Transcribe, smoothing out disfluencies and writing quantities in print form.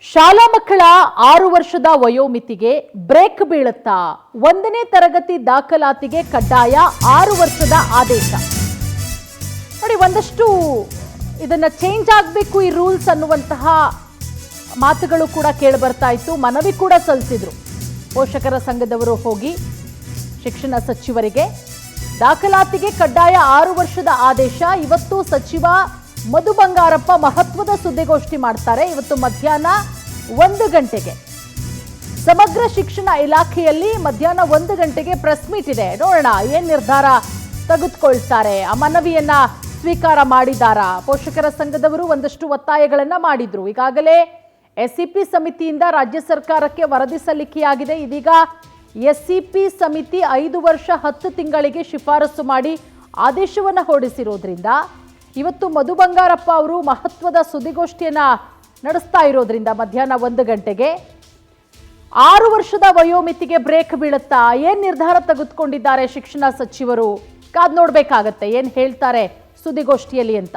ಶಾಲಾ ಮಕ್ಕಳ 6 ವರ್ಷದ ವಯೋಮಿತಿಗೆ ಬ್ರೇಕ್ ಬೀಳುತ್ತಾ 1ನೇ ತರಗತಿ ದಾಖಲಾತಿಗೆ ಕಡ್ಡಾಯ 6 ವರ್ಷದ ಆದೇಶ. ನೋಡಿ, ಒಂದಷ್ಟು ಇದನ್ನ ಚೇಂಜ್ ಆಗಬೇಕು ಈ ರೂಲ್ಸ್ ಅನ್ನುವಂತಹ ಮಾತುಗಳು ಕೂಡ ಕೇಳಿ ಬರ್ತಾ ಇತ್ತು. ಮನವಿ ಕೂಡ ಸಲ್ಲಿಸಿದ್ರು ಪೋಷಕರ ಸಂಘದವರು ಹೋಗಿ ಶಿಕ್ಷಣ ಸಚಿವರಿಗೆ. ದಾಖಲಾತಿಗೆ ಕಡ್ಡಾಯ 6 ವರ್ಷದ ಆದೇಶ. ಇವತ್ತು ಸಚಿವ ಮಧು ಬಂಗಾರಪ್ಪ ಮಹತ್ವದ ಸುದ್ದಿಗೋಷ್ಠಿ ಮಾಡ್ತಾರೆ. ಇವತ್ತು ಮಧ್ಯಾಹ್ನ 1 ಗಂಟೆಗೆ ಸಮಗ್ರ ಶಿಕ್ಷಣ ಇಲಾಖೆಯಲ್ಲಿ ಮಧ್ಯಾಹ್ನ 1 ಗಂಟೆಗೆ ಪ್ರೆಸ್ ಮೀಟ್ ಇದೆ. ನೋಡೋಣ ಏನ್ ನಿರ್ಧಾರ ತೆಗೆದುಕೊಳ್ತಾರೆ. ಆ ಮನವಿಯನ್ನ ಸ್ವೀಕಾರ ಮಾಡಿದಾರಾ? ಪೋಷಕರ ಸಂಘದವರು ಒಂದಷ್ಟು ಒತ್ತಾಯಗಳನ್ನ ಮಾಡಿದ್ರು. ಈಗಾಗಲೇ ಎಸ್ಸಿಪಿ ಸಮಿತಿಯಿಂದ ರಾಜ್ಯ ಸರ್ಕಾರಕ್ಕೆ ವರದಿ ಸಲ್ಲಿಕೆಯಾಗಿದೆ. ಇದೀಗ ಎಸ್ಸಿಪಿ ಸಮಿತಿ 5 ವರ್ಷ 10 ತಿಂಗಳಿಗೆ ಶಿಫಾರಸು ಮಾಡಿ ಆದೇಶವನ್ನ ಹೊರಡಿಸಿರೋದ್ರಿಂದ ಇವತ್ತು ಮಧು ಬಂಗಾರಪ್ಪ ಅವರು ಮಹತ್ವದ ಸುದ್ದಿಗೋಷ್ಠಿಯನ್ನ ನಡೆಸ್ತಾ ಇರೋದ್ರಿಂದ ಮಧ್ಯಾಹ್ನ 1 ಗಂಟೆಗೆ 6 ವರ್ಷದ ವಯೋಮಿತಿಗೆ ಬ್ರೇಕ್ ಬೀಳುತ್ತಾ ಏನ್ ನಿರ್ಧಾರ ತೆಗೆದುಕೊಂಡಿದ್ದಾರೆ ಶಿಕ್ಷಣ ಸಚಿವರು? ಕಾದ್ ನೋಡ್ಬೇಕಾಗತ್ತೆ ಏನ್ ಹೇಳ್ತಾರೆ ಸುದ್ದಿಗೋಷ್ಠಿಯಲ್ಲಿ ಅಂತ.